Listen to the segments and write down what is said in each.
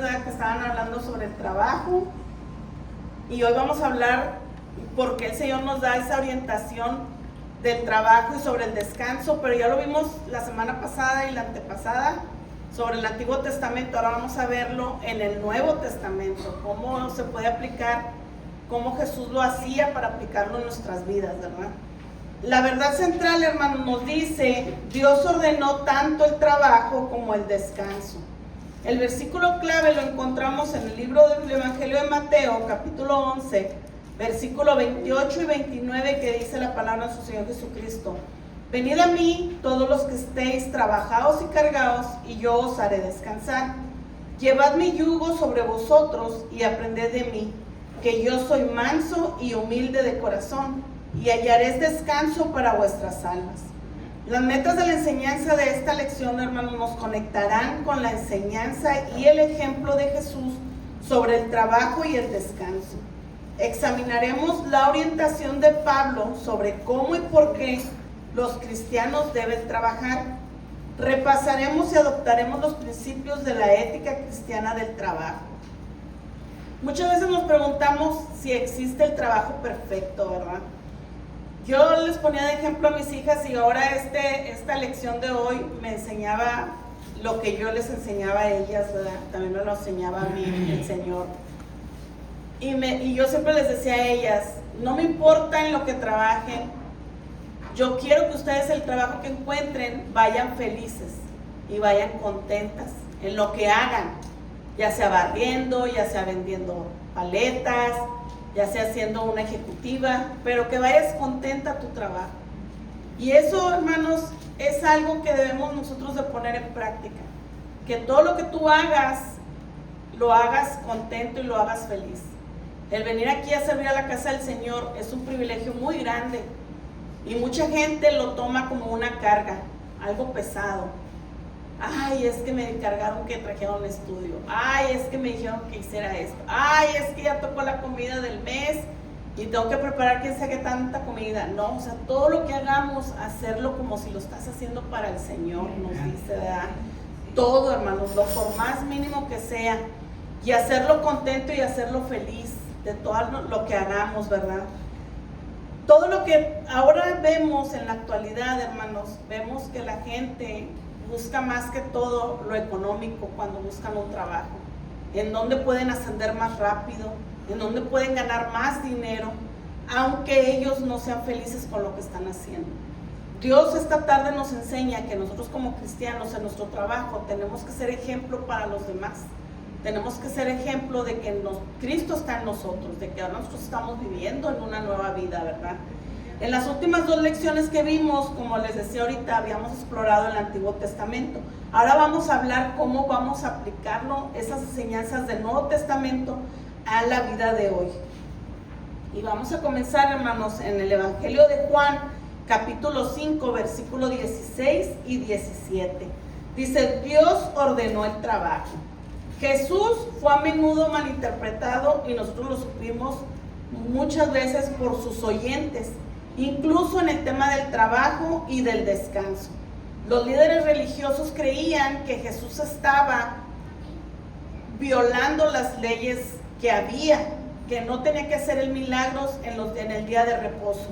¿verdad?, que estaban hablando sobre el trabajo, y hoy vamos a hablar por qué el Señor nos da esa orientación del trabajo y sobre el descanso, pero ya lo vimos la semana pasada y la antepasada sobre el Antiguo Testamento. Ahora vamos a verlo en el Nuevo Testamento, cómo se puede aplicar, cómo Jesús lo hacía para aplicarlo en nuestras vidas, ¿verdad? La verdad central, hermanos, nos dice: Dios ordenó tanto el trabajo como el descanso. El versículo clave lo encontramos en el libro del Evangelio de Mateo, capítulo 11, versículo 28 y 29, que dice la palabra de su Señor Jesucristo: venid a mí todos los que estéis trabajados y cargados, y yo os haré descansar. Llevad mi yugo sobre vosotros y aprended de mí, que yo soy manso y humilde de corazón, y hallaréis descanso para vuestras almas. Las metas de la enseñanza de esta lección, hermanos, nos conectarán con la enseñanza y el ejemplo de Jesús sobre el trabajo y el descanso. Examinaremos la orientación de Pablo sobre cómo y por qué los cristianos deben trabajar. Repasaremos y adoptaremos los principios de la ética cristiana del trabajo. Muchas veces nos preguntamos si existe el trabajo perfecto, ¿verdad? Yo les ponía de ejemplo a mis hijas, y ahora esta lección de hoy me enseñaba lo que yo les enseñaba a ellas, ¿verdad? También me lo enseñaba a mí el Señor. Y yo siempre les decía a ellas: no me importa en lo que trabajen, yo quiero que ustedes, el trabajo que encuentren, vayan felices y vayan contentas en lo que hagan, ya sea barriendo, ya sea vendiendo paletas, ya sea siendo una ejecutiva, pero que vayas contenta a tu trabajo. Y eso, hermanos, es algo que debemos nosotros de poner en práctica, que todo lo que tú hagas, lo hagas contento y lo hagas feliz. El venir aquí a servir a la casa del Señor es un privilegio muy grande, y mucha gente lo toma como una carga, algo pesado. Ay, es que me encargaron que trajera un estudio. Ay, es que me dijeron que hiciera esto. Ay, es que ya tocó la comida del mes y tengo que preparar quién sabe qué tanta comida. No, o sea, todo lo que hagamos, hacerlo como si lo estás haciendo para el Señor, nos dice, ¿verdad? Todo, hermanos, lo por más mínimo que sea, y hacerlo contento y hacerlo feliz de todo lo que hagamos, ¿verdad? Todo lo que ahora vemos en la actualidad, hermanos, vemos que la gente busca más que todo lo económico cuando buscan un trabajo, en donde pueden ascender más rápido, en donde pueden ganar más dinero, aunque ellos no sean felices con lo que están haciendo. Dios esta tarde nos enseña que nosotros como cristianos en nuestro trabajo tenemos que ser ejemplo para los demás. Tenemos que ser ejemplo de que Cristo está en nosotros, de que ahora nosotros estamos viviendo en una nueva vida, ¿verdad? En las últimas dos lecciones que vimos, como les decía ahorita, habíamos explorado el Antiguo Testamento. Ahora vamos a hablar cómo vamos a aplicarlo, esas enseñanzas del Nuevo Testamento, a la vida de hoy. Y vamos a comenzar, hermanos, en el Evangelio de Juan, capítulo 5, versículo 16 y 17. Dice: Dios ordenó el trabajo. Jesús fue a menudo malinterpretado, y nosotros lo supimos muchas veces por sus oyentes, incluso en el tema del trabajo y del descanso. Los líderes religiosos creían que Jesús estaba violando las leyes que había, que no tenía que hacer el milagros en el día de reposo.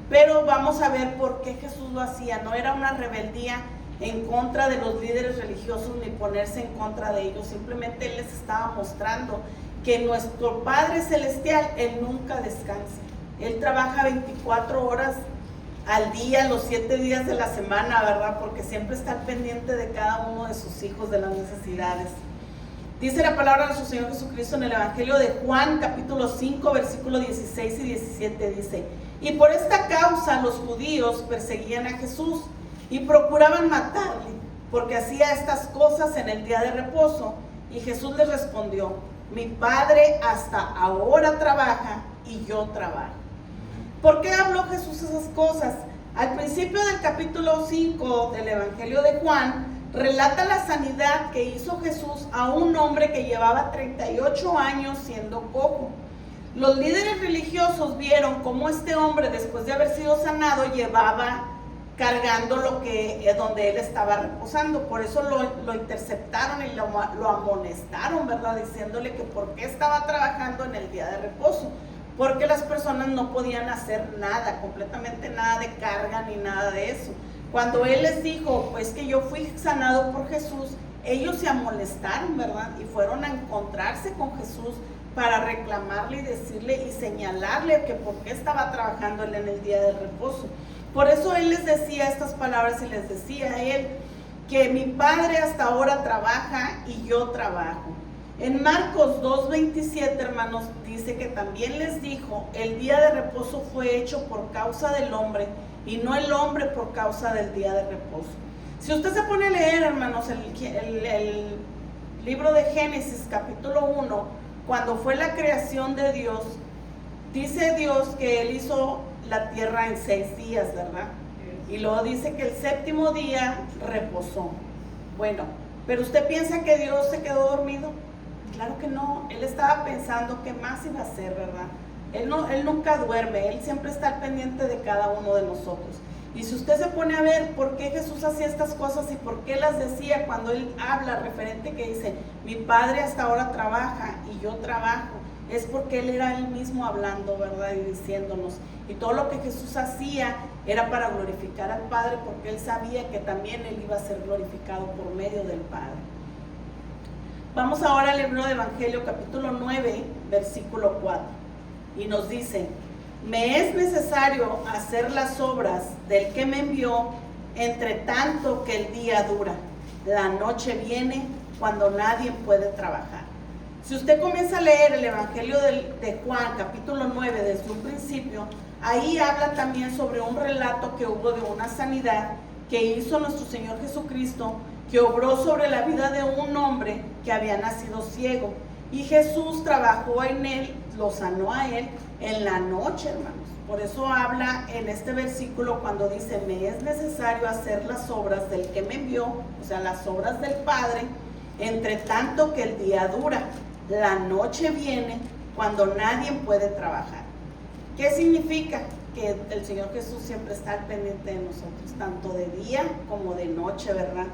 Pero vamos a ver por qué Jesús lo hacía. No era una rebeldía en contra de los líderes religiosos ni ponerse en contra de ellos. Simplemente Él les estaba mostrando que nuestro Padre Celestial, Él nunca descansa. Él trabaja 24 horas al día, los 7 días de la semana, ¿verdad? Porque siempre está al pendiente de cada uno de sus hijos, de las necesidades. Dice la palabra de su Señor Jesucristo en el Evangelio de Juan, capítulo 5, versículos 16 y 17, dice: y por esta causa los judíos perseguían a Jesús y procuraban matarle, porque hacía estas cosas en el día de reposo. Y Jesús les respondió: mi Padre hasta ahora trabaja y yo trabajo. ¿Por qué habló Jesús esas cosas? Al principio del capítulo 5 del Evangelio de Juan, relata la sanidad que hizo Jesús a un hombre que llevaba 38 años siendo cojo. Los líderes religiosos vieron cómo este hombre, después de haber sido sanado, llevaba cargando donde él estaba reposando. Por eso lo interceptaron y lo amonestaron, ¿verdad? Diciéndole que por qué estaba trabajando en el día de reposo, porque las personas no podían hacer nada, completamente nada de carga ni nada de eso. Cuando él les dijo, pues que yo fui sanado por Jesús, ellos se amonestaron, ¿verdad? Y fueron a encontrarse con Jesús para reclamarle y decirle y señalarle que por qué estaba trabajando él en el día de reposo. Por eso él les decía estas palabras y les decía a él que mi Padre hasta ahora trabaja y yo trabajo. En Marcos 2:27, hermanos, dice que también les dijo, el día de reposo fue hecho por causa del hombre y no el hombre por causa del día de reposo. Si usted se pone a leer, hermanos, el libro de Génesis capítulo 1, cuando fue la creación de Dios, dice Dios que él hizo la tierra en 6 días, ¿verdad? Y luego dice que el 7º día reposó. Bueno, pero usted piensa que Dios se quedó dormido. Claro que no, él estaba pensando qué más iba a hacer, ¿verdad? Él nunca duerme, él siempre está al pendiente de cada uno de nosotros. Y si usted se pone a ver por qué Jesús hacía estas cosas y por qué las decía cuando él habla referente que dice, mi Padre hasta ahora trabaja y yo trabajo, es porque él era él mismo hablando, ¿verdad? Y diciéndonos. Y todo lo que Jesús hacía era para glorificar al Padre, porque él sabía que también él iba a ser glorificado por medio del Padre. Vamos ahora al libro de Evangelio, capítulo 9, versículo 4. Y nos dice, me es necesario hacer las obras del que me envió, entre tanto que el día dura. La noche viene cuando nadie puede trabajar. Si usted comienza a leer el Evangelio de Juan, capítulo 9, desde un principio, ahí habla también sobre un relato que hubo de una sanidad que hizo nuestro Señor Jesucristo, que obró sobre la vida de un hombre que había nacido ciego. Y Jesús trabajó en él, lo sanó a él en la noche, hermanos. Por eso habla en este versículo cuando dice, me es necesario hacer las obras del que me envió, o sea, las obras del Padre, entre tanto que el día dura. La noche viene cuando nadie puede trabajar. ¿Qué significa? Que el Señor Jesús siempre está al pendiente de nosotros, tanto de día como de noche, ¿verdad?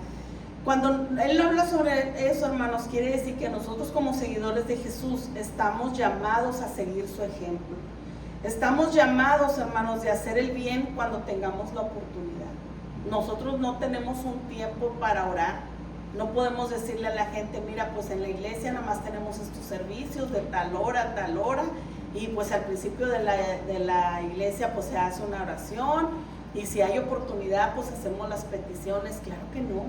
Cuando Él habla sobre eso, hermanos, quiere decir que nosotros como seguidores de Jesús estamos llamados a seguir su ejemplo. Estamos llamados, hermanos, de hacer el bien cuando tengamos la oportunidad. Nosotros no tenemos un tiempo para orar. No podemos decirle a la gente, mira, pues en la iglesia nada más tenemos estos servicios de tal hora a tal hora, y pues al principio de la iglesia pues se hace una oración, y si hay oportunidad pues hacemos las peticiones. Claro que no.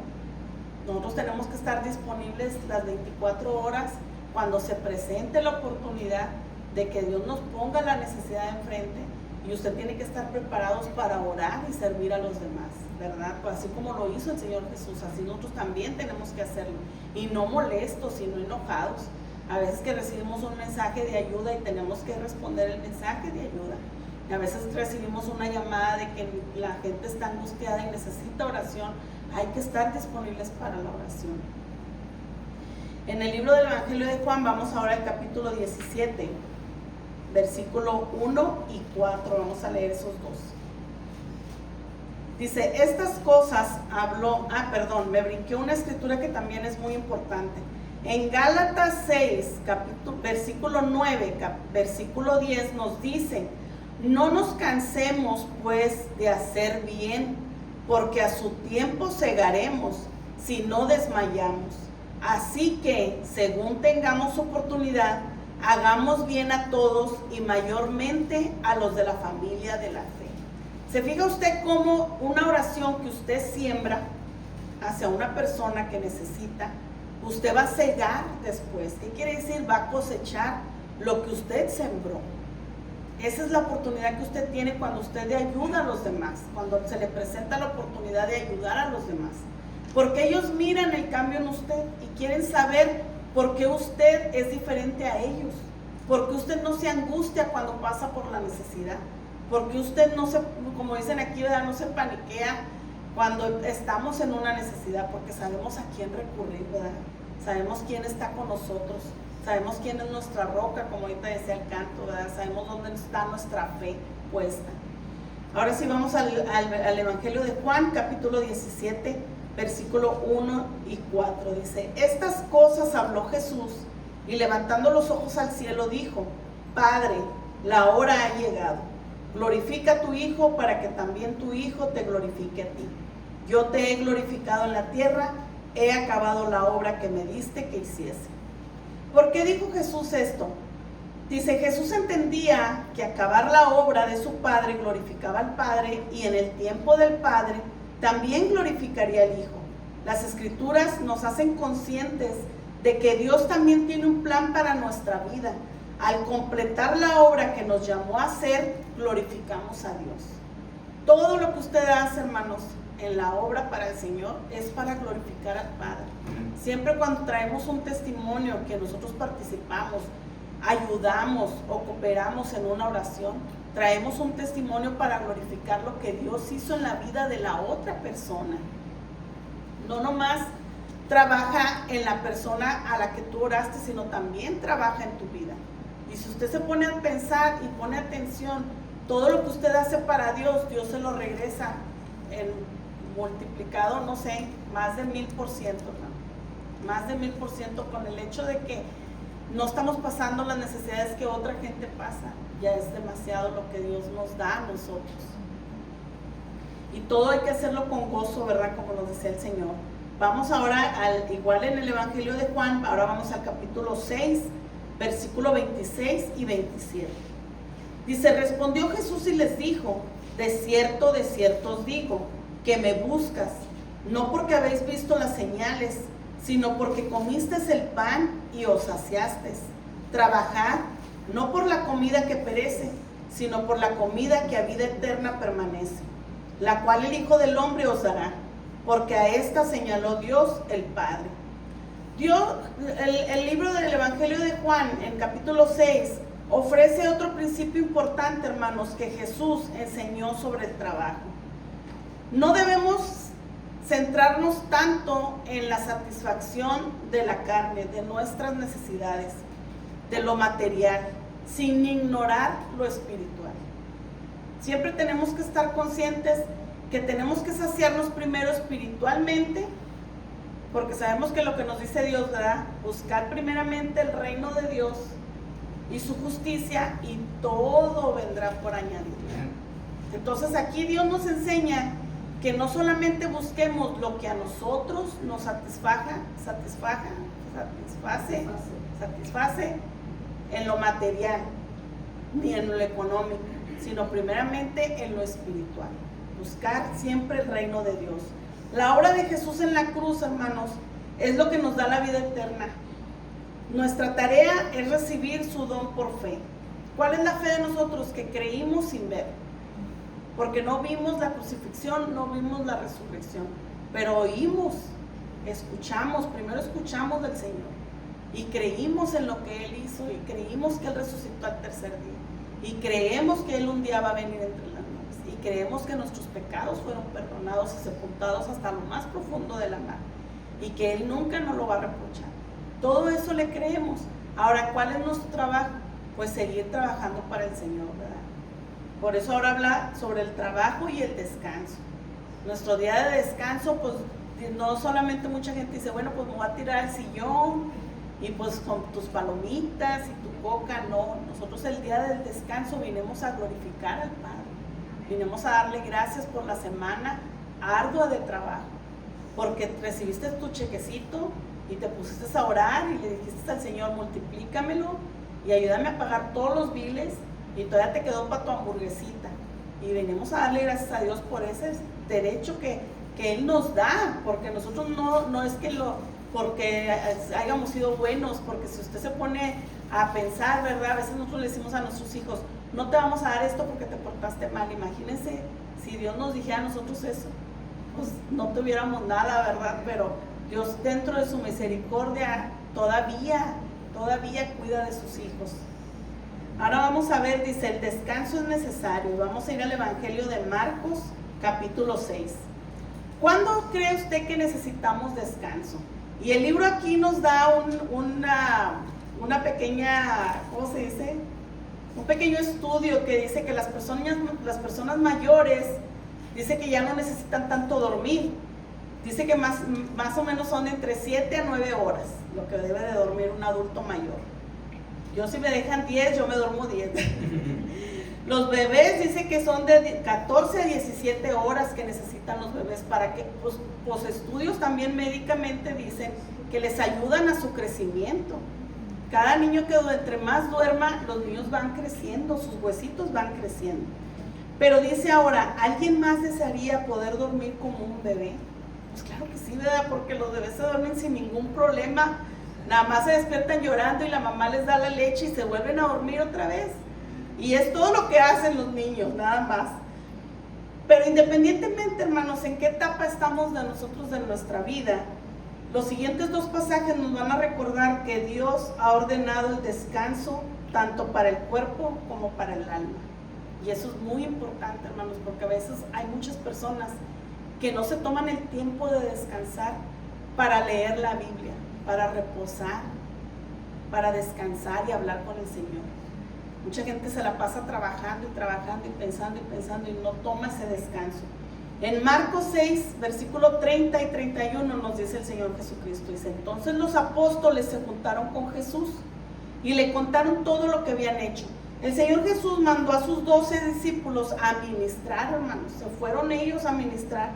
Nosotros tenemos que estar disponibles las 24 horas cuando se presente la oportunidad de que Dios nos ponga la necesidad enfrente, y usted tiene que estar preparados para orar y servir a los demás, ¿verdad? Pues así como lo hizo el Señor Jesús, así nosotros también tenemos que hacerlo, y no molestos, sino enojados. A veces que recibimos un mensaje de ayuda y tenemos que responder el mensaje de ayuda. A veces recibimos una llamada de que la gente está angustiada y necesita oración. Hay que estar disponibles para la oración. En el libro del Evangelio de Juan, vamos ahora al capítulo 17, versículo 1 y 4. Vamos a leer esos dos. Dice, estas cosas habló, me brinqué una escritura que también es muy importante. En Gálatas 6, versículo 9, versículo 10 nos dice, no nos cansemos pues de hacer bien, porque a su tiempo segaremos si no desmayamos. Así que, según tengamos oportunidad, hagamos bien a todos y mayormente a los de la familia de la fe. ¿Se fija usted cómo una oración que usted siembra hacia una persona que necesita, usted va a segar después? ¿Qué quiere decir? Va a cosechar lo que usted sembró. Esa es la oportunidad que usted tiene cuando usted le ayuda a los demás, cuando se le presenta la oportunidad de ayudar a los demás. Porque ellos miran el cambio en usted y quieren saber por qué usted es diferente a ellos. Porque usted no se angustia cuando pasa por la necesidad. Porque usted no se, como dicen aquí, ¿verdad?, no se paniquea cuando estamos en una necesidad, porque sabemos a quién recurrir, ¿verdad? Sabemos quién está con nosotros. Sabemos quién es nuestra roca, como ahorita decía el canto, ¿verdad? Sabemos dónde está nuestra fe puesta. Ahora sí vamos al Evangelio de Juan, capítulo 17, versículo 1 y 4. Dice: estas cosas habló Jesús y levantando los ojos al cielo dijo: Padre, la hora ha llegado. Glorifica a tu Hijo para que también tu Hijo te glorifique a ti. Yo te he glorificado en la tierra, he acabado la obra que me diste que hiciese. ¿Por qué dijo Jesús esto? Dice, Jesús entendía que acabar la obra de su Padre glorificaba al Padre, y en el tiempo del Padre también glorificaría al Hijo. Las Escrituras nos hacen conscientes de que Dios también tiene un plan para nuestra vida. Al completar la obra que nos llamó a hacer, glorificamos a Dios. Todo lo que usted hace, hermanos, en la obra para el Señor es para glorificar al Padre. Siempre cuando traemos un testimonio que nosotros participamos, ayudamos o cooperamos en una oración, traemos un testimonio para glorificar lo que Dios hizo en la vida de la otra persona. No nomás trabaja en la persona a la que tú oraste, sino también trabaja en tu vida. Y si usted se pone a pensar y pone atención, todo lo que usted hace para Dios, Dios se lo regresa en multiplicado, no sé, más de 1000%, ¿no? Más de 1000%, con el hecho de que no estamos pasando las necesidades que otra gente pasa. Ya es demasiado lo que Dios nos da a nosotros. Y todo hay que hacerlo con gozo, ¿verdad? Como nos decía el Señor. Vamos ahora, igual en el Evangelio de Juan, ahora vamos al capítulo 6, versículo 26 y 27. Dice: respondió Jesús y les dijo: de cierto os digo, que me buscas, no porque habéis visto las señales, sino porque comisteis el pan y os saciasteis. Trabajad, no por la comida que perece, sino por la comida que a vida eterna permanece, la cual el Hijo del Hombre os dará, porque a esta señaló Dios el Padre. Dios, el libro del Evangelio de Juan, en capítulo 6, ofrece otro principio importante, hermanos, que Jesús enseñó sobre el trabajo. No debemos centrarnos tanto en la satisfacción de la carne, de nuestras necesidades, de lo material, sin ignorar lo espiritual. Siempre tenemos que estar conscientes que tenemos que saciarnos primero espiritualmente, porque sabemos que lo que nos dice Dios, ¿verdad? Buscar primeramente el reino de Dios y su justicia, y todo vendrá por añadidura. Entonces aquí Dios nos enseña que no solamente busquemos lo que a nosotros nos satisface en lo material ni en lo económico, sino primeramente en lo espiritual. Buscar siempre el reino de Dios. La obra de Jesús en la cruz, hermanos, es lo que nos da la vida eterna. Nuestra tarea es recibir su don por fe. ¿Cuál es la fe de nosotros? Que creímos sin ver. Porque no vimos la crucifixión, no vimos la resurrección, pero oímos, escuchamos, primero escuchamos del Señor y creímos en lo que Él hizo, y creímos que Él resucitó al tercer día, y creemos que Él un día va a venir entre las nubes, y creemos que nuestros pecados fueron perdonados y sepultados hasta lo más profundo de la mar, y que Él nunca nos lo va a reprochar. Todo eso le creemos. Ahora, ¿cuál es nuestro trabajo? Pues seguir trabajando para el Señor, ¿verdad? Por eso ahora habla sobre el trabajo y el descanso. Nuestro día de descanso, pues no solamente mucha gente dice, bueno, pues me voy a tirar al sillón y pues con tus palomitas y tu coca. No, nosotros el día del descanso vinimos a glorificar al Padre. Vinimos a darle gracias por la semana ardua de trabajo, porque recibiste tu chequecito y te pusiste a orar y le dijiste al Señor, multiplícamelo y ayúdame a pagar todos los biles, y todavía te quedó para tu hamburguesita. Y venimos a darle gracias a Dios por ese derecho que Él nos da, porque nosotros no es que porque hayamos sido buenos, porque si usted se pone a pensar, ¿verdad? A veces nosotros le decimos a nuestros hijos, no te vamos a dar esto porque te portaste mal. Imagínense si Dios nos dijera a nosotros eso, pues no tuviéramos nada, ¿verdad? Pero Dios, dentro de su misericordia, todavía cuida de sus hijos. Ahora vamos a ver, dice, el descanso es necesario. Vamos a ir al Evangelio de Marcos, capítulo 6. ¿Cuándo cree usted que necesitamos descanso? Y el libro aquí nos da una pequeña, ¿cómo se dice? un pequeño estudio que dice que las personas mayores, dice que ya no necesitan tanto dormir. Dice que más o menos son entre 7 a 9 horas lo que debe de dormir un adulto mayor. Yo, si me dejan 10, yo me duermo 10. Los bebés dice que son de 14 a 17 horas que necesitan los bebés para que, pues estudios también médicamente dicen que les ayudan a su crecimiento. Cada niño que entre más duerma, los niños van creciendo, sus huesitos van creciendo. Pero dice ahora, ¿alguien más desearía poder dormir como un bebé? Pues claro que sí, ¿verdad? Porque los bebés se duermen sin ningún problema. Nada más se despiertan llorando y la mamá les da la leche y se vuelven a dormir otra vez. Y es todo lo que hacen los niños, nada más. Pero independientemente, hermanos, en qué etapa estamos de nosotros de nuestra vida, los siguientes 2 pasajes nos van a recordar que Dios ha ordenado el descanso tanto para el cuerpo como para el alma. Y eso es muy importante, hermanos, porque a veces hay muchas personas que no se toman el tiempo de descansar para leer la Biblia, para reposar, para descansar y hablar con el Señor. Mucha gente se la pasa trabajando y pensando y no toma ese descanso. En Marcos 6, versículo 30 y 31 nos dice el Señor Jesucristo, dice, entonces los apóstoles se juntaron con Jesús y le contaron todo lo que habían hecho. El Señor Jesús mandó a sus 12 discípulos a ministrar, hermanos, se fueron ellos a ministrar.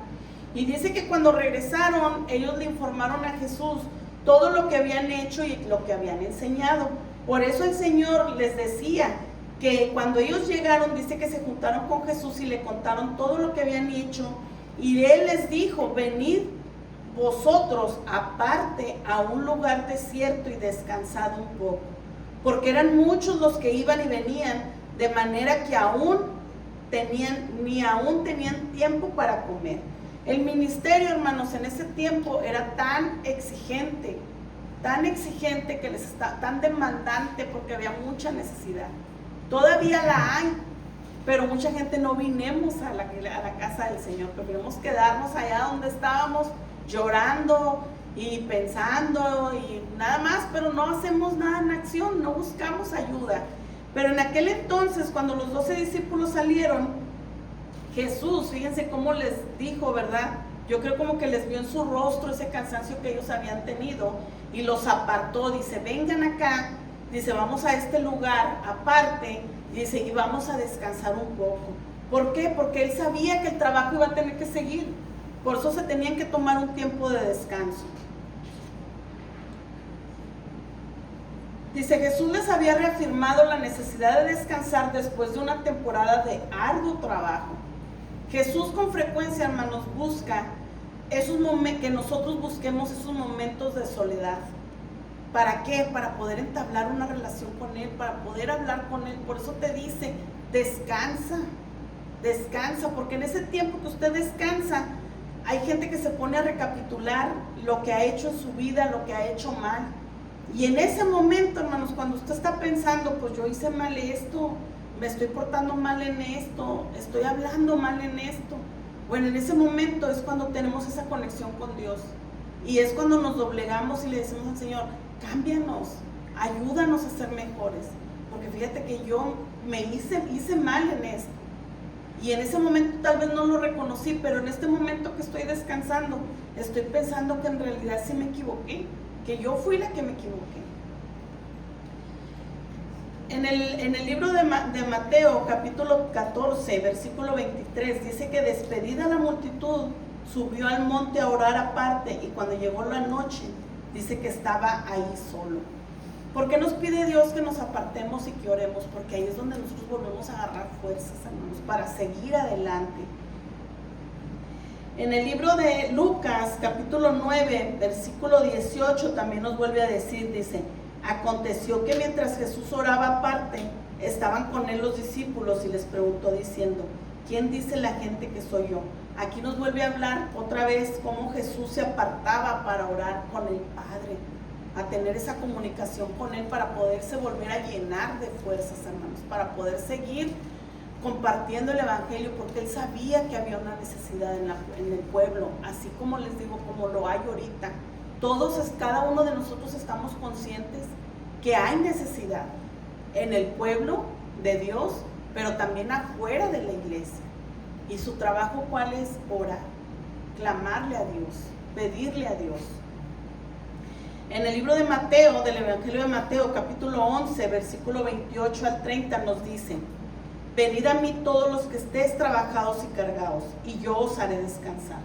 Y dice que cuando regresaron, ellos le informaron a Jesús todo lo que habían hecho y lo que habían enseñado. Por eso el Señor les decía que cuando ellos llegaron, dice que se juntaron con Jesús y le contaron todo lo que habían hecho. Y Él les dijo, venid vosotros aparte a un lugar desierto y descansad un poco. Porque eran muchos los que iban y venían, de manera que ni aún tenían tiempo para comer. El ministerio, hermanos, en ese tiempo era tan exigente que tan demandante porque había mucha necesidad. Todavía la hay, pero mucha gente no vinimos a la casa del Señor, preferimos quedarnos allá donde estábamos llorando y pensando y nada más, pero no hacemos nada en acción, no buscamos ayuda. Pero en aquel entonces, cuando los 12 discípulos salieron, Jesús, fíjense cómo les dijo, ¿verdad? Yo creo como que les vio en su rostro ese cansancio que ellos habían tenido y los apartó, dice, vengan acá, dice, vamos a este lugar aparte, dice, y vamos a descansar un poco. ¿Por qué? Porque Él sabía que el trabajo iba a tener que seguir, por eso se tenían que tomar un tiempo de descanso. Dice, Jesús les había reafirmado la necesidad de descansar después de una temporada de arduo trabajo. Jesús con frecuencia, hermanos, busca esos momentos, que nosotros busquemos esos momentos de soledad. ¿Para qué? Para poder entablar una relación con Él, para poder hablar con Él. Por eso te dice, descansa, porque en ese tiempo que usted descansa, hay gente que se pone a recapitular lo que ha hecho en su vida, lo que ha hecho mal. Y en ese momento, hermanos, cuando usted está pensando, pues yo hice mal esto, me estoy portando mal en esto, estoy hablando mal en esto. Bueno, en ese momento es cuando tenemos esa conexión con Dios. Y es cuando nos doblegamos y le decimos al Señor, cámbianos, ayúdanos a ser mejores. Porque fíjate que yo me hice mal en esto. Y en ese momento tal vez no lo reconocí, pero en este momento que estoy descansando, estoy pensando que en realidad sí me equivoqué, que yo fui la que me equivoqué. En el libro de Mateo, capítulo 14, versículo 23, dice que despedida la multitud, subió al monte a orar aparte, y cuando llegó la noche, dice que estaba ahí solo. ¿Por qué nos pide Dios que nos apartemos y que oremos? Porque ahí es donde nosotros volvemos a agarrar fuerzas, hermanos, para seguir adelante. En el libro de Lucas, capítulo 9, versículo 18, también nos vuelve a decir, dice, aconteció que mientras Jesús oraba aparte, estaban con Él los discípulos y les preguntó diciendo, ¿quién dice la gente que soy yo? Aquí nos vuelve a hablar otra vez cómo Jesús se apartaba para orar con el Padre, a tener esa comunicación con Él para poderse volver a llenar de fuerzas, hermanos, para poder seguir compartiendo el Evangelio, porque Él sabía que había una necesidad en el pueblo, así como les digo, como lo hay ahorita. Cada uno de nosotros estamos conscientes que hay necesidad en el pueblo de Dios, pero también afuera de la iglesia. ¿Y su trabajo cuál es? Orar, clamarle a Dios, pedirle a Dios. En el libro de Mateo, del Evangelio de Mateo, capítulo 11, versículo 28 al 30, nos dice: venid a mí todos los que estéis trabajados y cargados, y yo os haré descansar.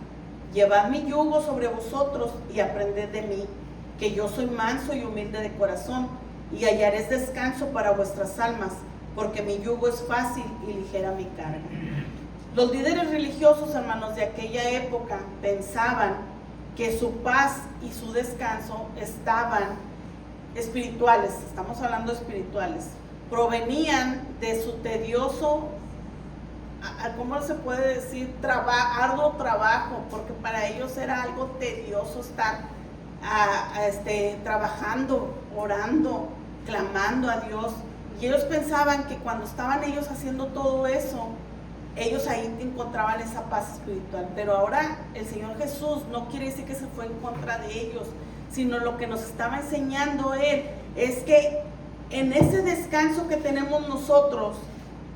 Llevad mi yugo sobre vosotros y aprended de mí, que yo soy manso y humilde de corazón, y hallaréis descanso para vuestras almas, porque mi yugo es fácil y ligera mi carga. Los líderes religiosos, hermanos, de aquella época pensaban que su paz y su descanso estaban espirituales, estamos hablando espirituales, provenían de su tedioso, ¿cómo se puede decir? Arduo trabajo, porque para ellos era algo tedioso estar trabajando, orando, clamando a Dios. Y ellos pensaban que cuando estaban ellos haciendo todo eso, ellos ahí encontraban esa paz espiritual. Pero ahora el Señor Jesús no quiere decir que se fue en contra de ellos, sino lo que nos estaba enseñando Él es que en ese descanso que tenemos nosotros,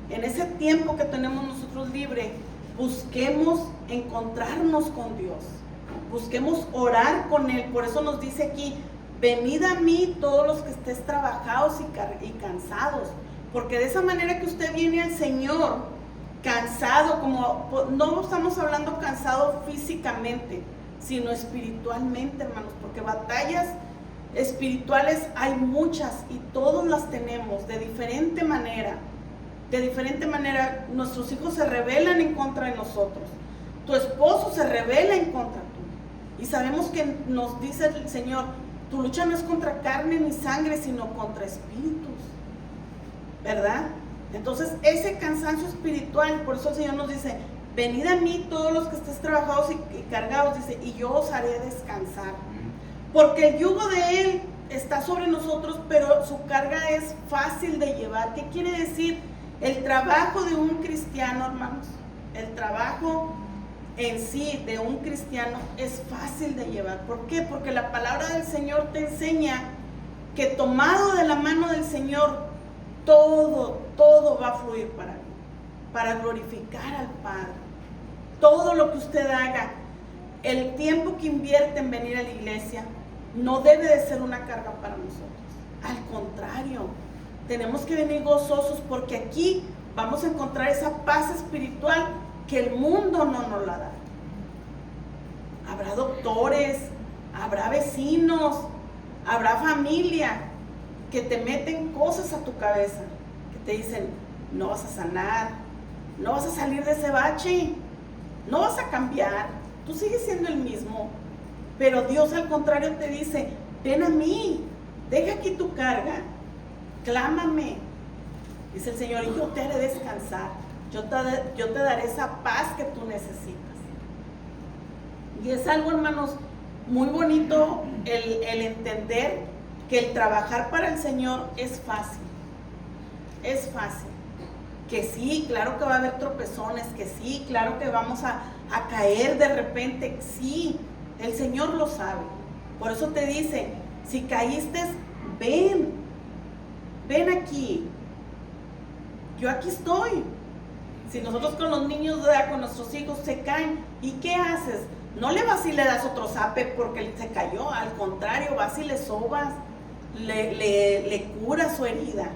en ese tiempo que tenemos nosotros libre, busquemos encontrarnos con Dios, busquemos orar con Él. Por eso nos dice aquí: venid a mí todos los que estéis trabajados y cansados, porque de esa manera que usted viene al Señor cansado, como no estamos hablando cansado físicamente, sino espiritualmente, hermanos, porque batallas espirituales hay muchas y todos las tenemos de diferente manera. De diferente manera, nuestros hijos se rebelan en contra de nosotros, tu esposo se rebela en contra tuyo, y sabemos que nos dice el Señor: tu lucha no es contra carne ni sangre, sino contra espíritus, ¿verdad? Entonces ese cansancio espiritual, por eso el Señor nos dice: venid a mí todos los que estéis trabajados y cargados, dice, y yo os haré descansar, porque el yugo de Él está sobre nosotros, pero su carga es fácil de llevar. ¿Qué quiere decir? El trabajo de un cristiano, hermanos, el trabajo en sí de un cristiano es fácil de llevar. ¿Por qué? Porque la palabra del Señor te enseña que tomado de la mano del Señor, todo va a fluir para glorificar al Padre. Todo lo que usted haga, el tiempo que invierte en venir a la iglesia, no debe de ser una carga para nosotros. Al contrario, tenemos que venir gozosos, porque aquí vamos a encontrar esa paz espiritual que el mundo no nos la da. Habrá doctores, habrá vecinos, habrá familia que te meten cosas a tu cabeza, que te dicen: no vas a sanar, no vas a salir de ese bache, no vas a cambiar, tú sigues siendo el mismo. Pero Dios al contrario te dice: ven a mí, deja aquí tu carga, clámame, dice el Señor, y yo te haré descansar, yo te daré esa paz que tú necesitas. Y es algo, hermanos, muy bonito el entender que el trabajar para el Señor es fácil. Es fácil. Que sí, claro que va a haber tropezones, que sí, claro que vamos a caer de repente, sí, el Señor lo sabe. Por eso te dice: si caíste, ven aquí, yo aquí estoy. Si nosotros con los niños, con nuestros hijos se caen, ¿y qué haces? No le vas y le das otro zape porque él se cayó, al contrario, vas y le sobas, le curas su herida,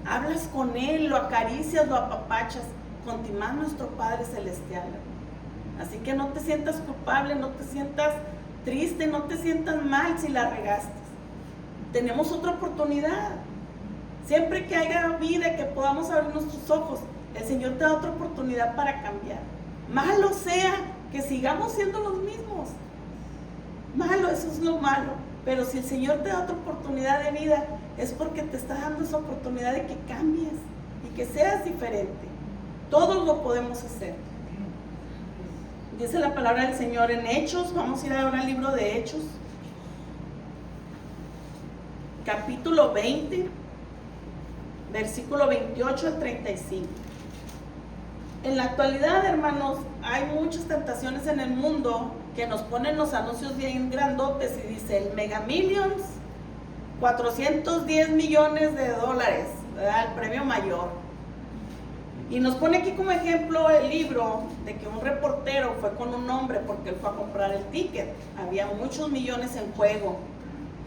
hablas con él, lo acaricias, lo apapachas, con ti más nuestro Padre Celestial. Así que no te sientas culpable, no te sientas triste, no te sientas mal si la regaste. Tenemos otra oportunidad. Siempre que haya vida, que podamos abrir nuestros ojos, el Señor te da otra oportunidad para cambiar. Malo sea que sigamos siendo los mismos. Malo, eso es lo malo. Pero si el Señor te da otra oportunidad de vida, es porque te está dando esa oportunidad de que cambies y que seas diferente. Todos lo podemos hacer. Dice la palabra del Señor en Hechos. Vamos a ir ahora al libro de Hechos, capítulo 20, versículo 28 al 35. En la actualidad, hermanos, hay muchas tentaciones en el mundo que nos ponen los anuncios bien grandotes y dice: el Mega Millions, 410 millones de dólares, ¿verdad? El premio mayor. Y nos pone aquí como ejemplo el libro de que un reportero fue con un hombre porque él fue a comprar el ticket. Había muchos millones en juego.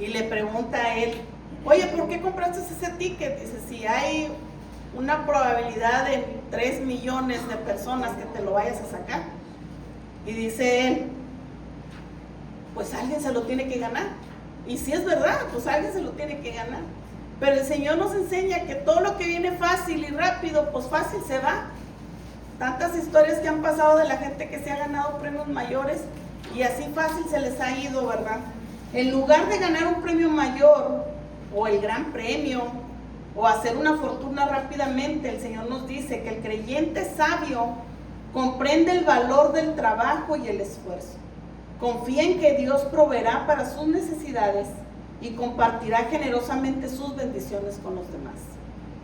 Y le pregunta a él, oye, ¿por qué compraste ese ticket? Dice, si hay una probabilidad de 3 millones de personas que te lo vayas a sacar. Y dice él, pues alguien se lo tiene que ganar. Y si es verdad, pues alguien se lo tiene que ganar. Pero el Señor nos enseña que todo lo que viene fácil y rápido, pues fácil se va. Tantas historias que han pasado de la gente que se ha ganado premios mayores y así fácil se les ha ido, ¿verdad? En lugar de ganar un premio mayor o el gran premio o hacer una fortuna rápidamente, el Señor nos dice que el creyente sabio comprende el valor del trabajo y el esfuerzo. Confía en que Dios proveerá para sus necesidades y compartirá generosamente sus bendiciones con los demás.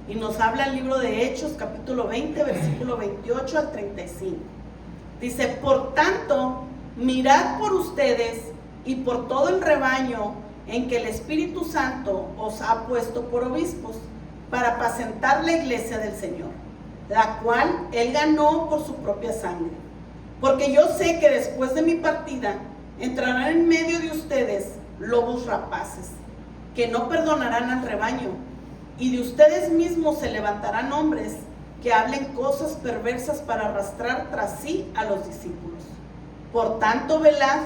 Y nos habla el libro de Hechos, capítulo 20, versículo 28 al 35. Dice, por tanto, mirad por ustedes y por todo el rebaño en que el Espíritu Santo os ha puesto por obispos, para apacentar la iglesia del Señor, la cual Él ganó por su propia sangre. Porque yo sé que después de mi partida entrarán en medio de ustedes lobos rapaces, que no perdonarán al rebaño, y de ustedes mismos se levantarán hombres que hablen cosas perversas para arrastrar tras sí a los discípulos. Por tanto, velad,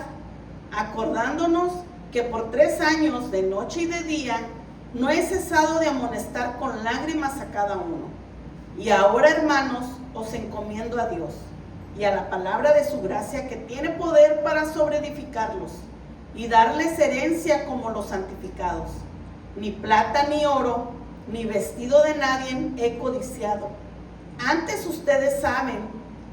acordándonos que por 3 años, de noche y de día, no he cesado de amonestar con lágrimas a cada uno. Y ahora, hermanos, os encomiendo a Dios y a la palabra de su gracia, que tiene poder para sobreedificarlos y darles herencia como los santificados. Ni plata ni oro, ni vestido de nadie he codiciado. Antes ustedes saben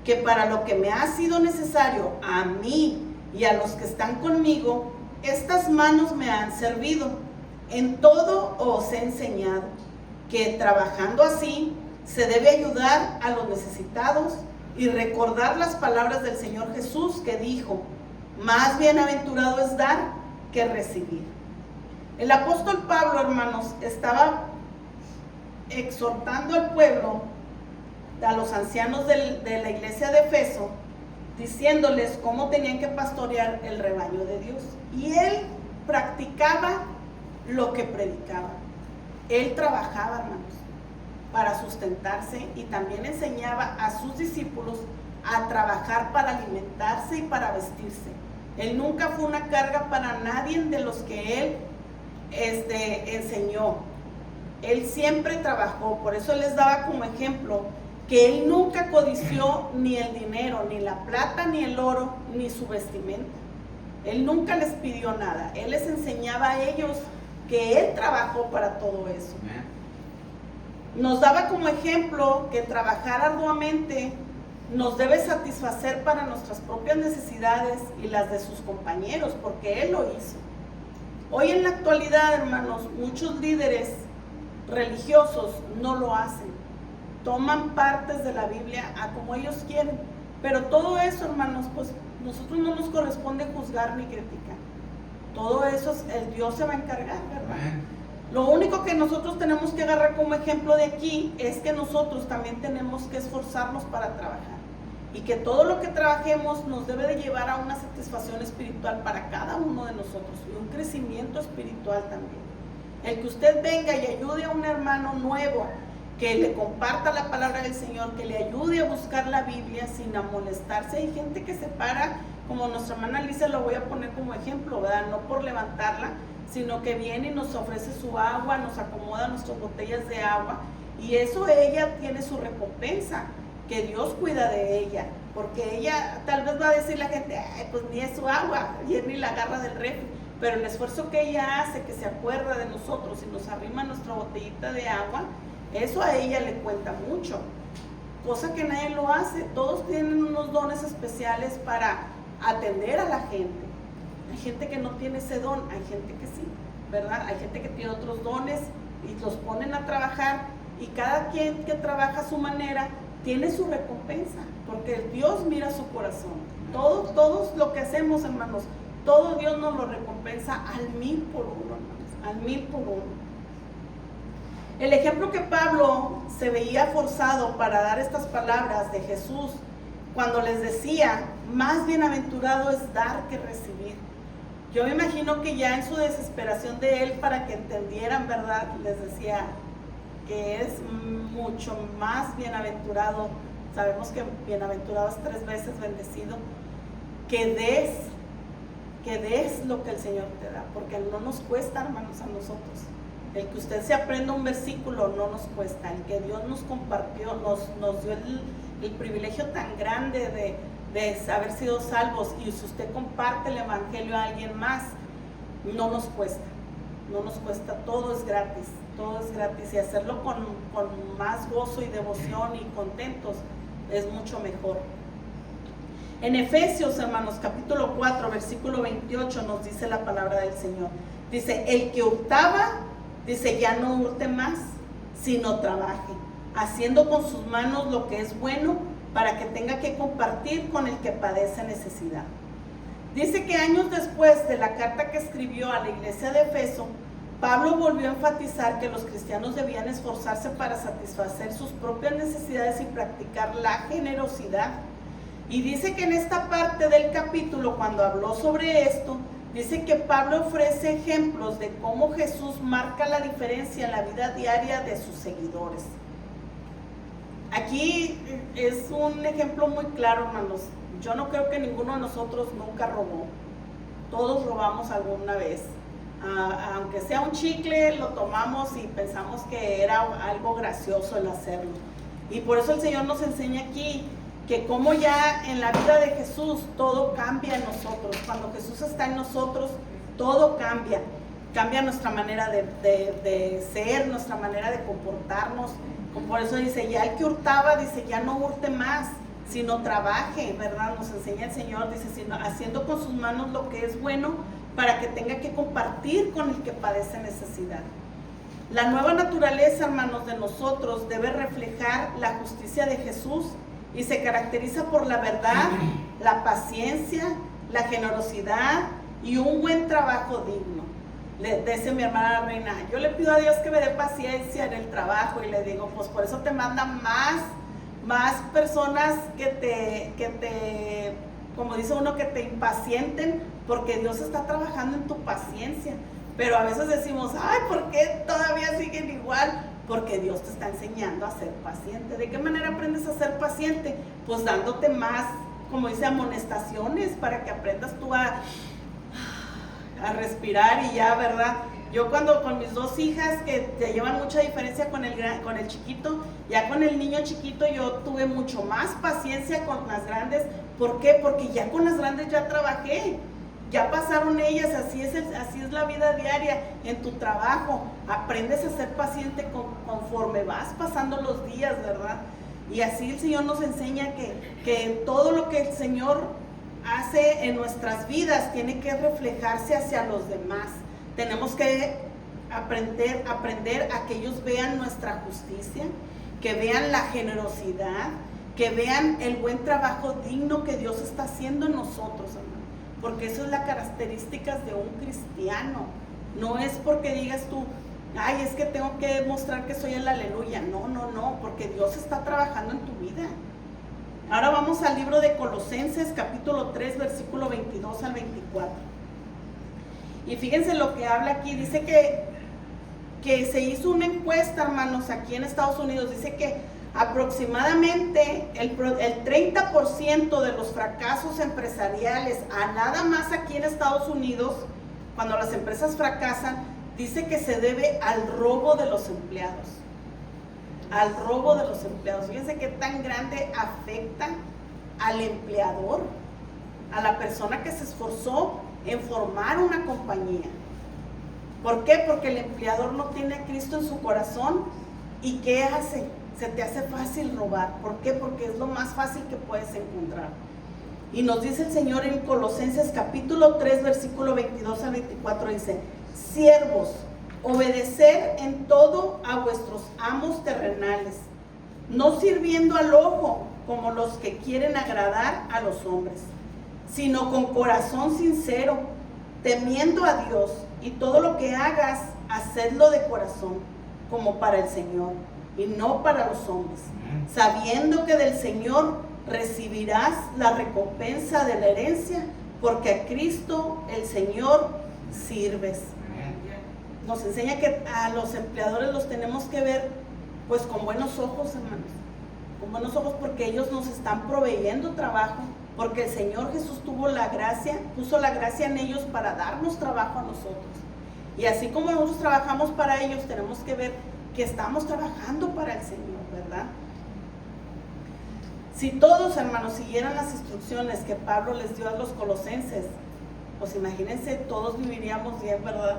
que para lo que me ha sido necesario a mí y a los que están conmigo, estas manos me han servido. En todo os he enseñado que trabajando así se debe ayudar a los necesitados y recordar las palabras del Señor Jesús, que dijo, más bienaventurado es dar que recibir. El apóstol Pablo, hermanos, estaba exhortando al pueblo, a los ancianos de la iglesia de Efeso, diciéndoles cómo tenían que pastorear el rebaño de Dios. Y él practicaba lo que predicaba. Él trabajaba, hermanos, para sustentarse, y también enseñaba a sus discípulos a trabajar para alimentarse y para vestirse. Él nunca fue una carga para nadie de los que él enseñó. Él siempre trabajó. Por eso les daba como ejemplo que él nunca codició ni el dinero, ni la plata, ni el oro, ni su vestimenta. Él nunca les pidió nada. Él les enseñaba a ellos que él trabajó para todo eso. Nos daba como ejemplo que trabajar arduamente nos debe satisfacer para nuestras propias necesidades y las de sus compañeros, porque él lo hizo. Hoy en la actualidad, hermanos, muchos líderes religiosos no lo hacen. Toman partes de la Biblia a como ellos quieren. Pero todo eso, hermanos, pues nosotros no nos corresponde juzgar ni criticar. Todo eso el Dios se va a encargar, ¿verdad? Lo único que nosotros tenemos que agarrar como ejemplo de aquí es que nosotros también tenemos que esforzarnos para trabajar. Y que todo lo que trabajemos nos debe de llevar a una satisfacción espiritual para cada uno de nosotros y un crecimiento espiritual también. El que usted venga y ayude a un hermano nuevo, que le comparta la palabra del Señor, que le ayude a buscar la Biblia sin amolestarse. Hay gente que se para, como nuestra hermana Alicia, lo voy a poner como ejemplo, ¿verdad? No por levantarla, sino que viene y nos ofrece su agua, nos acomoda nuestras botellas de agua, y eso ella tiene su recompensa, que Dios cuida de ella, porque ella tal vez va a decir la gente, ay, pues ni es su agua, y él ni la agarra del refri, pero el esfuerzo que ella hace, que se acuerda de nosotros y nos arrima nuestra botellita de agua, eso a ella le cuenta mucho, cosa que nadie lo hace. Todos tienen unos dones especiales para atender a la gente. Hay gente que no tiene ese don, hay gente que sí, ¿verdad? Hay gente que tiene otros dones y los ponen a trabajar, y cada quien que trabaja a su manera tiene su recompensa, porque Dios mira su corazón. Todos lo que hacemos, hermanos, todo Dios nos lo recompensa al 1000 por uno, hermanos, al 1000 por uno. El ejemplo que Pablo se veía forzado para dar estas palabras de Jesús, cuando les decía, más bienaventurado es dar que recibir. Yo me imagino que ya en su desesperación de él, para que entendieran, ¿verdad?, les decía que es mucho más bienaventurado. Sabemos que bienaventurado es 3 veces bendecido, que des lo que el Señor te da, porque no nos cuesta, hermanos, a nosotros. El que usted se aprenda un versículo no nos cuesta. El que Dios nos compartió, nos dio el privilegio tan grande de haber sido salvos, y si usted comparte el evangelio a alguien más, no nos cuesta, todo es gratis, y hacerlo con más gozo y devoción y contentos es mucho mejor. En Efesios, hermanos, capítulo 4, versículo 28, nos dice la palabra del Señor. Dice, el que hurtaba, dice, ya no hurte más, sino trabaje, haciendo con sus manos lo que es bueno, para que tenga que compartir con el que padece necesidad. Dice que años después de la carta que escribió a la iglesia de Efeso, Pablo volvió a enfatizar que los cristianos debían esforzarse para satisfacer sus propias necesidades y practicar la generosidad. Y dice que en esta parte del capítulo, cuando habló sobre esto, dice que Pablo ofrece ejemplos de cómo Jesús marca la diferencia en la vida diaria de sus seguidores. Aquí es un ejemplo muy claro, hermanos. Yo no creo que ninguno de nosotros nunca robó. Todos robamos alguna vez. Aunque sea un chicle, lo tomamos y pensamos que era algo gracioso el hacerlo. Y por eso el Señor nos enseña aquí que como ya en la vida de Jesús todo cambia en nosotros. Cuando Jesús está en nosotros, todo cambia. Cambia nuestra manera de ser, nuestra manera de comportarnos. Por eso dice, ya el que hurtaba, dice, ya no hurte más, sino trabaje, ¿verdad? Nos enseña el Señor, dice, sino haciendo con sus manos lo que es bueno, para que tenga que compartir con el que padece necesidad. La nueva naturaleza, hermanos, de nosotros debe reflejar la justicia de Jesús y se caracteriza por la verdad, la paciencia, la generosidad y un buen trabajo digno. Le dice mi hermana Reina, yo le pido a Dios que me dé paciencia en el trabajo, y le digo, pues por eso te mandan más personas que te, como dice uno, que te impacienten, porque Dios está trabajando en tu paciencia. Pero a veces decimos, ay, ¿por qué todavía siguen igual? Porque Dios te está enseñando a ser paciente. ¿De qué manera aprendes a ser paciente? Pues dándote más, como dice, amonestaciones, para que aprendas tú a respirar y ya, ¿verdad? Yo cuando con mis 2 hijas, que te llevan mucha diferencia con el chiquito, ya con el niño chiquito yo tuve mucho más paciencia con las grandes. ¿Por qué? Porque ya con las grandes ya trabajé, ya pasaron ellas, así es la vida diaria en tu trabajo. Aprendes a ser paciente conforme vas pasando los días, ¿verdad? Y así el Señor nos enseña que todo lo que el Señor hace en nuestras vidas tiene que reflejarse hacia los demás. Tenemos que aprender a que ellos vean nuestra justicia, que vean la generosidad, que vean el buen trabajo digno que Dios está haciendo en nosotros, hermano. Porque eso es la característica de un cristiano. No es porque digas tú, ay, es que tengo que demostrar que soy el aleluya. No, porque Dios está trabajando en tu vida. Ahora vamos al libro de Colosenses, capítulo 3, versículo 22 al 24. Y fíjense lo que habla aquí. Dice que se hizo una encuesta, hermanos, aquí en Estados Unidos. Dice que aproximadamente el 30% de los fracasos empresariales, a nada más aquí en Estados Unidos, cuando las empresas fracasan, dice que se debe al robo de los empleados. Al robo de los empleados. Fíjense qué tan grande afecta al empleador, a la persona que se esforzó en formar una compañía. ¿Por qué? Porque el empleador no tiene a Cristo en su corazón. ¿Y qué hace? Se te hace fácil robar. ¿Por qué? Porque es lo más fácil que puedes encontrar. Y nos dice el Señor en Colosenses capítulo 3, versículo 22 al 24, dice, siervos, obedecer en todo a vuestros amos terrenales, no sirviendo al ojo como los que quieren agradar a los hombres, sino con corazón sincero, temiendo a Dios, y todo lo que hagas, hacedlo de corazón, como para el Señor y no para los hombres, sabiendo que del Señor recibirás la recompensa de la herencia, porque a Cristo el Señor sirves. Nos enseña que a los empleadores los tenemos que ver pues con buenos ojos, hermanos, con buenos ojos, porque ellos nos están proveyendo trabajo, porque el Señor Jesús puso la gracia en ellos para darnos trabajo a nosotros. Y así como nosotros trabajamos para ellos, tenemos que ver que estamos trabajando para el Señor, ¿verdad? Si todos, hermanos, siguieran las instrucciones que Pablo les dio a los colosenses, pues imagínense, todos viviríamos bien, ¿verdad?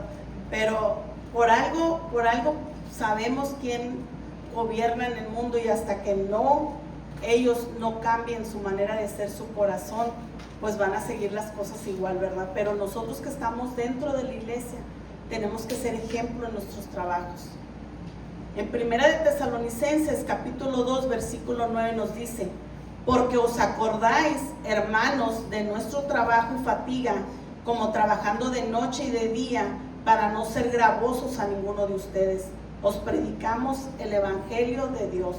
Pero por algo sabemos quién gobierna en el mundo, y hasta que ellos no cambien su manera de ser, su corazón, pues van a seguir las cosas igual, ¿verdad? Pero nosotros que estamos dentro de la iglesia tenemos que ser ejemplo en nuestros trabajos. En 1 de Tesalonicenses capítulo 2 versículo 9 nos dice: porque os acordáis, hermanos, de nuestro trabajo y fatiga, como trabajando de noche y de día, para no ser gravosos a ninguno de ustedes. Os predicamos el evangelio de Dios.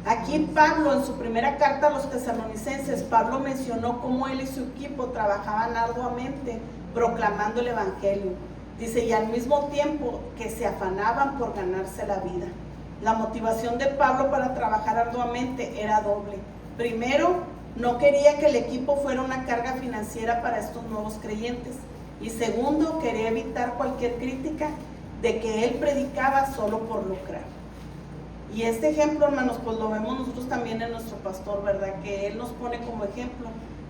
Aquí Pablo, en su primera carta a los tesalonicenses, Pablo mencionó cómo él y su equipo trabajaban arduamente proclamando el evangelio. Dice, y al mismo tiempo que se afanaban por ganarse la vida. La motivación de Pablo para trabajar arduamente era doble. Primero, no quería que el equipo fuera una carga financiera para estos nuevos creyentes. Y segundo, quería evitar cualquier crítica de que él predicaba solo por lucrar. Y este ejemplo, hermanos, pues lo vemos nosotros también en nuestro pastor, ¿verdad? Que él nos pone como ejemplo,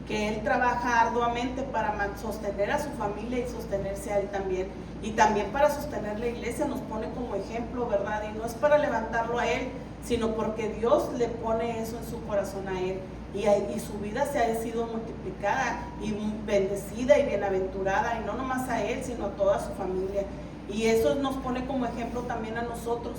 que él trabaja arduamente para sostener a su familia y sostenerse a él también. Y también para sostener la iglesia nos pone como ejemplo, ¿verdad? Y no es para levantarlo a él, sino porque Dios le pone eso en su corazón a él. Y su vida se ha sido multiplicada y bendecida y bienaventurada, y no nomás a él, sino a toda su familia. Y eso nos pone como ejemplo también a nosotros,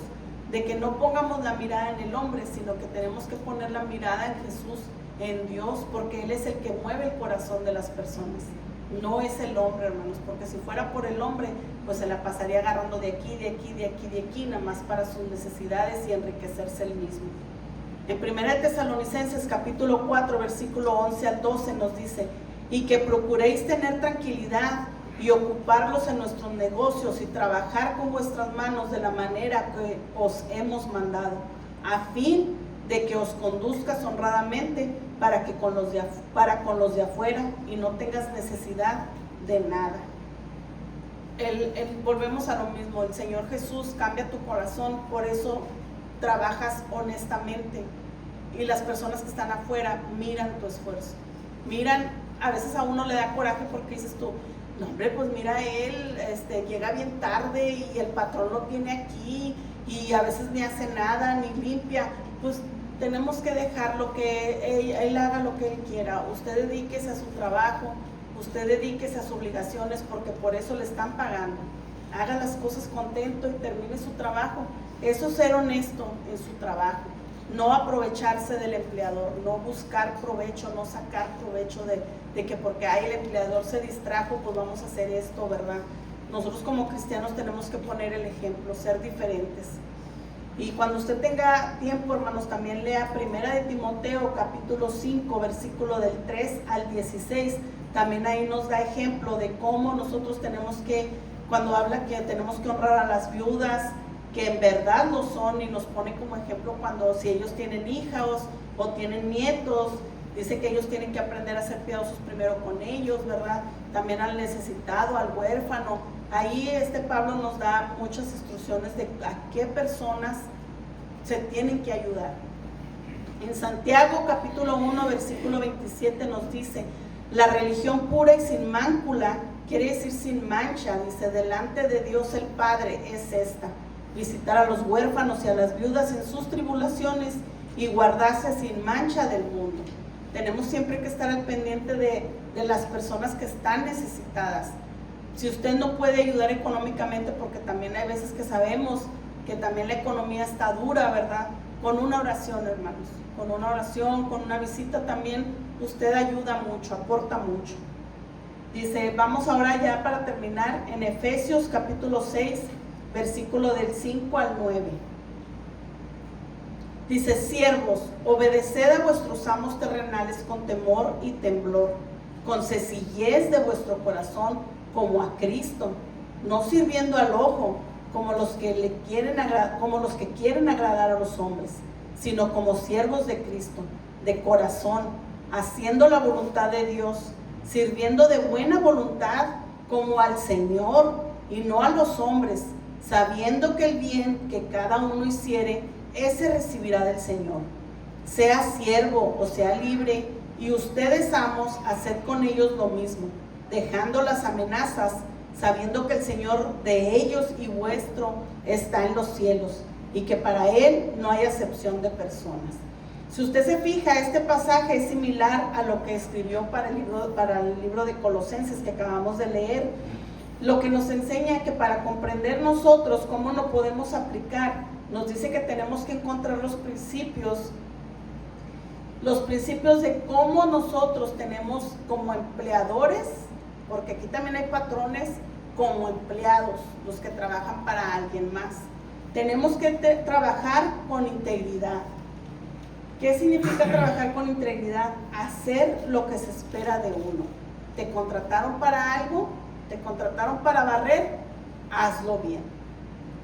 de que no pongamos la mirada en el hombre, sino que tenemos que poner la mirada en Jesús, en Dios, porque Él es el que mueve el corazón de las personas. No es el hombre, hermanos, porque si fuera por el hombre, pues se la pasaría agarrando de aquí, de aquí, de aquí, de aquí, nada más para sus necesidades y enriquecerse él mismo. En 1 de Tesalonicenses capítulo 4 versículo 11 al 12 nos dice: y que procuréis tener tranquilidad y ocuparlos en nuestros negocios y trabajar con vuestras manos de la manera que os hemos mandado, a fin de que os conduzcas honradamente para con los de afuera y no tengas necesidad de nada. Volvemos a lo mismo, el Señor Jesús cambia tu corazón, por eso trabajas honestamente, y las personas que están afuera miran tu esfuerzo, miran, a veces a uno le da coraje porque dices tú, no hombre, pues mira, él llega bien tarde y el patrón lo tiene aquí y a veces ni hace nada, ni limpia. Pues tenemos que dejarlo, que él haga lo que él quiera. Usted dedíquese a su trabajo, usted dedíquese a sus obligaciones, porque por eso le están pagando. Haga las cosas contento y termine su trabajo. Eso es ser honesto en su trabajo. No aprovecharse del empleador, no buscar provecho, no sacar provecho de que porque el empleador se distrajo, pues vamos a hacer esto, ¿verdad? Nosotros como cristianos tenemos que poner el ejemplo, ser diferentes. Y cuando usted tenga tiempo, hermanos, también lea 1 de Timoteo capítulo 5, versículo del 3 al 16. También ahí nos da ejemplo de cómo nosotros tenemos que, cuando habla que tenemos que honrar a las viudas, que en verdad lo son, y nos pone como ejemplo si ellos tienen hijos o tienen nietos, dice que ellos tienen que aprender a ser piadosos primero con ellos, ¿verdad? También al necesitado, al huérfano. Ahí Pablo nos da muchas instrucciones de a qué personas se tienen que ayudar. En Santiago capítulo 1 versículo 27 nos dice: la religión pura y sin mácula, quiere decir sin mancha, dice, delante de Dios el Padre es esta: visitar a los huérfanos y a las viudas en sus tribulaciones y guardarse sin mancha del mundo. Tenemos siempre que estar al pendiente de las personas que están necesitadas. Si usted no puede ayudar económicamente, porque también hay veces que sabemos que también la economía está dura, ¿verdad? Con una oración, hermanos, con una oración, con una visita también, usted ayuda mucho, aporta mucho. Dice, vamos ahora ya para terminar, en Efesios capítulo 6, versículo del 5 al 9. Dice: siervos, obedeced a vuestros amos terrenales con temor y temblor, con sencillez de vuestro corazón, como a Cristo, no sirviendo al ojo, como los que quieren agradar a los hombres, sino como siervos de Cristo, de corazón, haciendo la voluntad de Dios, sirviendo de buena voluntad como al Señor y no a los hombres, sabiendo que el bien que cada uno hiciere, ese recibirá del Señor. Sea siervo o sea libre, y ustedes amos, haced con ellos lo mismo, dejando las amenazas, sabiendo que el Señor de ellos y vuestro está en los cielos, y que para Él no hay acepción de personas. Si usted se fija, este pasaje es similar a lo que escribió para el libro de Colosenses que acabamos de leer, lo que nos enseña que para comprender nosotros cómo no podemos aplicar, nos dice que tenemos que encontrar los principios de cómo nosotros tenemos como empleadores, porque aquí también hay patrones, como empleados, los que trabajan para alguien más. Tenemos que trabajar con integridad. ¿Qué significa trabajar con integridad? Hacer lo que se espera de uno. Te contrataron para algo, te contrataron para barrer, hazlo bien.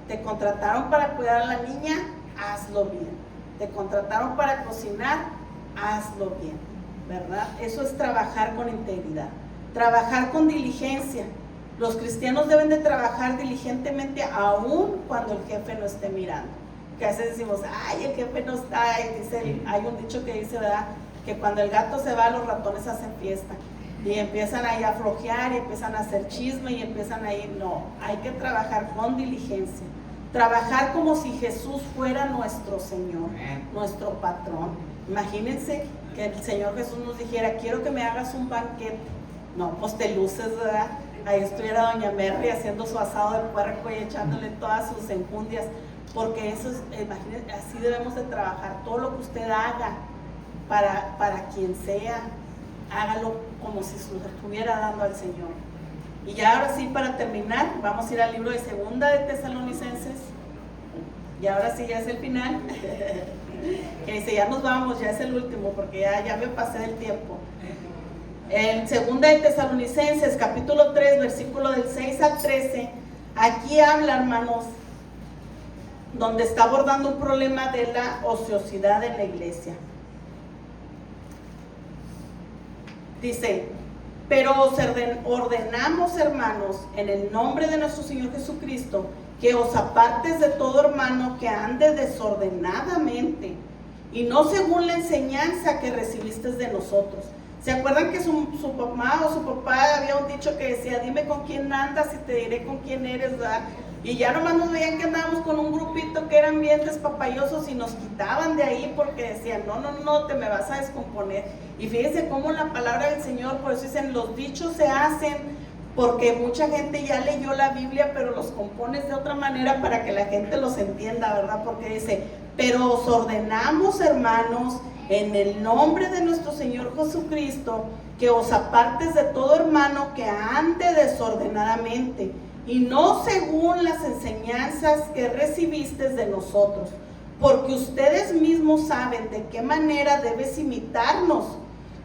Te contrataron para cuidar a la niña, hazlo bien. Te contrataron para cocinar, hazlo bien, ¿verdad? Eso es trabajar con integridad. Trabajar con diligencia. Los cristianos deben de trabajar diligentemente aún cuando el jefe no esté mirando. Que a veces decimos, ay, el jefe no está, y hay un dicho que dice, ¿verdad?, que cuando el gato se va, los ratones hacen fiesta. Y empiezan ahí a flojear, y empiezan a hacer chisme, y empiezan ahí. No, hay que trabajar con diligencia. Trabajar como si Jesús fuera nuestro Señor, nuestro patrón. Imagínense que el Señor Jesús nos dijera, quiero que me hagas un banquete. No, pues te luces, ¿verdad? Ahí estuviera doña Merry haciendo su asado de puerco y echándole todas sus enjundias, porque eso es, imagínense, así debemos de trabajar. Todo lo que usted haga para quien sea, hágalo como si se lo estuviera dando al Señor. Y ya ahora sí, para terminar, vamos a ir al libro de Segunda de Tesalonicenses, y ahora sí ya es el final, que dice, ya nos vamos, ya es el último, porque ya me pasé del tiempo. En Segunda de Tesalonicenses, capítulo 3, versículo del 6 al 13, aquí habla, hermanos, donde está abordando un problema de la ociosidad en la iglesia. Dice: pero os ordenamos, hermanos, en el nombre de nuestro Señor Jesucristo, que os apartes de todo hermano que ande desordenadamente, y no según la enseñanza que recibiste de nosotros. ¿Se acuerdan que su mamá o su papá había un dicho que decía, dime con quién andas y te diré con quién eres, ¿verdad? Y ya nomás nos veían que andábamos con un grupito que eran bien despapayosos y nos quitaban de ahí porque decían, no, te me vas a descomponer. Y fíjense cómo la palabra del Señor, por eso dicen, los dichos se hacen porque mucha gente ya leyó la Biblia, pero los compones de otra manera para que la gente los entienda, ¿verdad? Porque dice, pero os ordenamos, hermanos, en el nombre de nuestro Señor Jesucristo, que os apartes de todo hermano que ande desordenadamente, y no según las enseñanzas que recibiste de nosotros, porque ustedes mismos saben de qué manera debes imitarnos,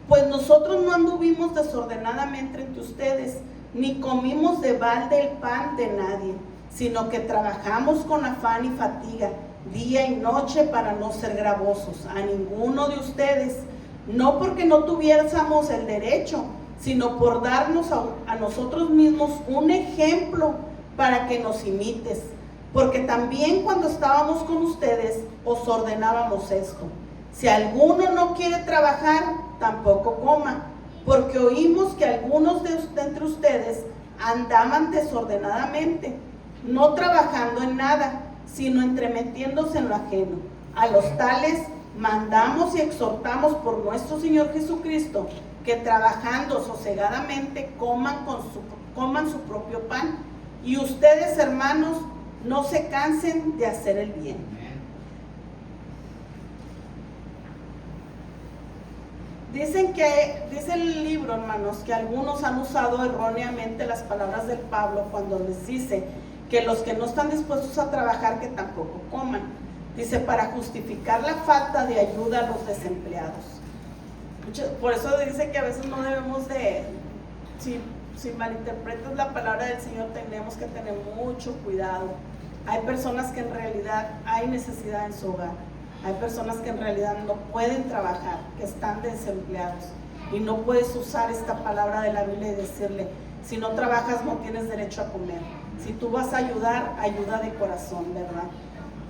pues nosotros no anduvimos desordenadamente entre ustedes, ni comimos de balde el pan de nadie, sino que trabajamos con afán y fatiga, día y noche, para no ser gravosos a ninguno de ustedes, no porque no tuviésemos el derecho, sino por darnos a nosotros mismos un ejemplo para que nos imites, porque también cuando estábamos con ustedes os ordenábamos esto: si alguno no quiere trabajar, tampoco coma, porque oímos que algunos de entre ustedes andaban desordenadamente, no trabajando en nada, sino entremetiéndose en lo ajeno. A los tales mandamos y exhortamos por nuestro Señor Jesucristo, que trabajando sosegadamente coman su propio pan, y ustedes, hermanos, no se cansen de hacer el bien. Dice el libro, hermanos, que algunos han usado erróneamente las palabras de Pablo cuando les dice que los que no están dispuestos a trabajar, que tampoco coman. Dice, para justificar la falta de ayuda a los desempleados. Por eso dice que a veces no debemos de, si malinterpretas la palabra del Señor, tenemos que tener mucho cuidado. Hay personas que en realidad hay necesidad en su hogar. Hay personas que en realidad no pueden trabajar, que están desempleados. Y no puedes usar esta palabra de la Biblia y decirle, si no trabajas no tienes derecho a comer. Si tú vas a ayudar, ayuda de corazón, ¿verdad?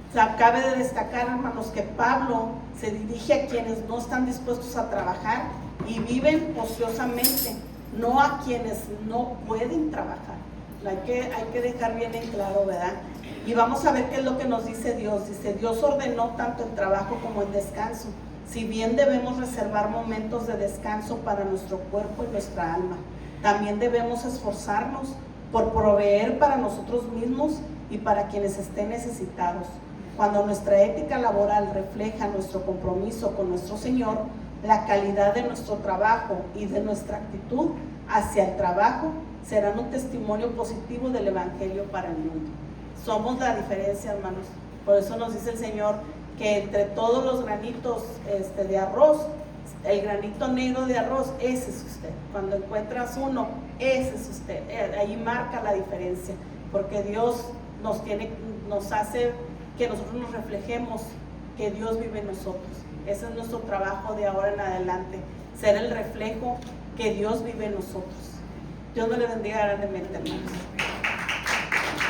O sea, cabe de destacar, hermanos, que Pablo se dirige a quienes no están dispuestos a trabajar y viven ociosamente, no a quienes no pueden trabajar. Hay que dejar bien en claro, ¿verdad? Y vamos a ver qué es lo que nos dice Dios. Dice, Dios ordenó tanto el trabajo como el descanso. Si bien debemos reservar momentos de descanso para nuestro cuerpo y nuestra alma, también debemos esforzarnos por proveer para nosotros mismos y para quienes estén necesitados. Cuando nuestra ética laboral refleja nuestro compromiso con nuestro Señor, la calidad de nuestro trabajo y de nuestra actitud hacia el trabajo serán un testimonio positivo del Evangelio para el mundo. Somos la diferencia, hermanos. Por eso nos dice el Señor que entre todos los granitos de arroz, el granito negro de arroz, ese es usted. Cuando encuentras uno, ese es usted. Ahí marca la diferencia, porque Dios nos hace que nosotros nos reflejemos que Dios vive en nosotros. Ese es nuestro trabajo de ahora en adelante, ser el reflejo que Dios vive en nosotros. Dios me le bendiga grandemente, hermanos.